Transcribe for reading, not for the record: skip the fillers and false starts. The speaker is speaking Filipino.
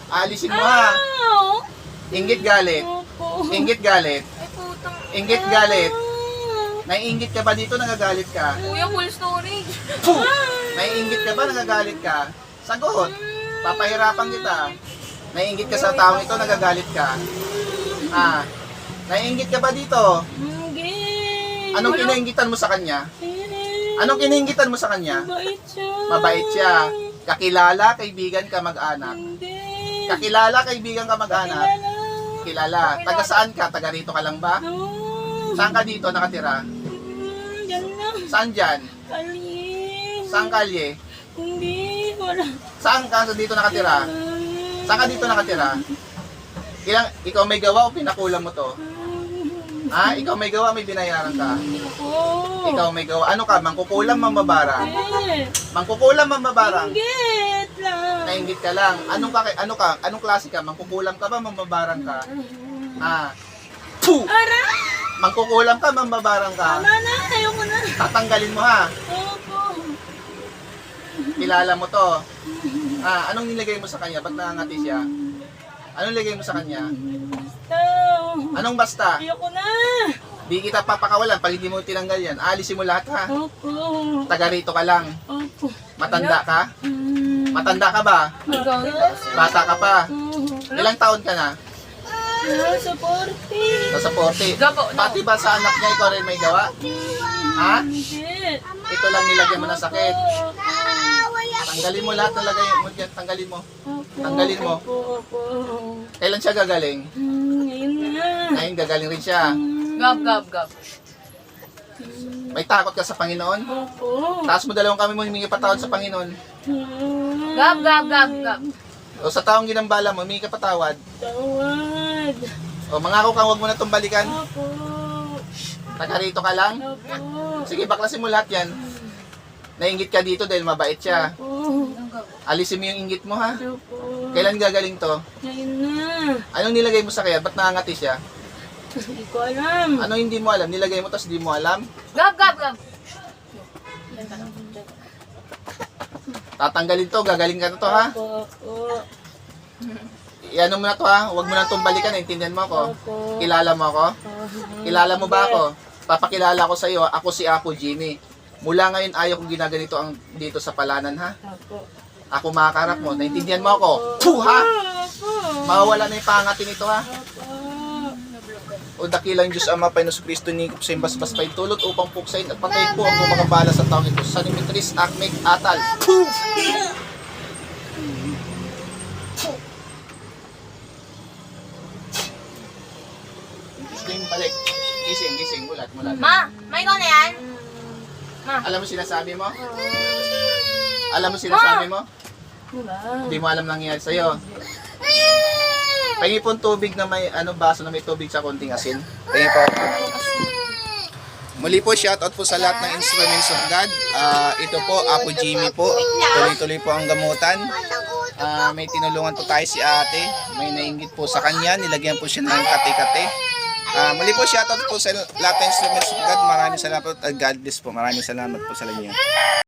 Alisin mo ha. Ow! Inggit galit. Opo. Inggit galit. Ay, putang. Inggit galit. Naiinggit ka ba dito? Nagagalit ka? Kuya, full storage. Naiinggit ka ba? Nagagalit ka? Sagot. Papahirapan kita. Naiinggit ka sa taong ito? Nagagalit ka? Ah. Naiinggit ka ba dito? Hindi. Anong kinainggitan mo sa kanya? Anong kinainggitan mo sa kanya? Mabait siya. Mabait siya. Kakilala, kaibigan ka, mag-anak. Hindi. Kakilala, kaibigan ka, mag-anak. Kilala. Kilala. Taga saan ka? Taga rito ka lang ba? No. Saan ka dito nakatira? Yan lang. Saan dyan? Alin. Saan kalye? Hindi. Wala. Saan ka dito nakatira? Saan ka dito nakatira? Ikaw may gawa o pinakulang mo to? Ha? Ikaw may gawa, may binayaran ka? Ako. Ikaw may gawa. Ano ka? Mangkukulam, mambabarang? Hindi. Mangkukulam, mambabarang? Inggit lang. Nainggit ka lang. Anong klase ka? Mangkukulam ka ba, mambabarang ka? Ah. Puh! Ara! Mangkukulam ka, mambabarang ka? Tama na. Ayoko na. Tatanggalin mo ha. Opo. Kilala mo to. Ah, anong nilagay mo sa kanya? Ba't nangangati siya? Anong nilagay mo sa kanya? Basta. Anong basta? Ayoko na. Di kita papakawalan pag hindi mo tinanggal yan. Alisin mo lahat ha. Opo. Taga rito ka lang. Opo. Matanda ka? Mm. Matanda ka ba? Ikaw, Bata ka pa? Ilang taon ka na? Nasa 40. Nasa 40. Gapo, no. Pati ba sa anak niya ikaw rin may gawa? Ha? Hindi. Ito lang nilagyan mo ng sakit. Opo. Tanggalin mo lahat ng lagay mo dyan. Tanggalin mo. Opo. Tanggalin mo. Opo. Opo. Kailan siya gagaling? Ngayon na. Ngayon gagaling rin siya. Gab, gab, gab. May takot ka sa Panginoon? Opo. Taas mo dalawang kami mo humingi patawad sa Panginoon. Gab, gab, gab, gab. O sa taong ginambala mo, humingi ka patawad. Tawad. O mangako kang huwag mo na itong balikan. Opo. Taga rito ka lang. Opo. Sige, baklasin mo lahat yan. Nainggit ka dito dahil mabait siya. Opo. Alisin mo yung inggit mo ha. Opo. Kailan gagaling to? Ngayon na. Anong nilagay mo sa kaya? Ba't nangangati siya? Hindi ko alam. Ano hindi mo alam? Nilagay mo tapos hindi mo alam? Gab, gab, gab. Tatanggalin to, gagaling ka na to ha? Opo. Opo. Iano mo na to ha? Huwag mo na itong balikan, naintindihan mo ako? Opo. Kilala mo ako? Kilala mo ba ako? Papakilala ko sa iyo, ako si Apo Jimmy. Mula ngayon ayaw kong ginaganito ang dito sa palanan ha? Opo. Ako makakarap mo, naintindihan mo ako? Puh ha? Opo. Mawawala na yung pangatin nito ha? Opo. O dakilang Diyos Ama, Panginoon Kristo ni sa imbasbas pa tulot upang puksain at patay po ang mga bala sa taong ito. Sa Dimitris, Akmek, Atal. Puh! Gusto yung balik. Gising, gising, mulat, mulat. Ma, may ikaw na yan? Alam mo sinasabi mo? Alam mo sinasabi mo? Wala. Hindi mo alam nangyayari sa'yo. Pahingi po ng tubig na may baso na may tubig sa konting asin. Pahingi po. Muli po, shoutout po sa lahat ng instruments of God. Ito po, Apo Jimmy po. Tuloy-tuloy po ang gamutan. May tinulungan po tayo si ate. May nainggit po sa kanya. Nilagyan po siya ng kate-kate. Muli po, shoutout po sa lahat ng instruments of God. Maraming salamat po. God bless po. Maraming salamat po sa inyo.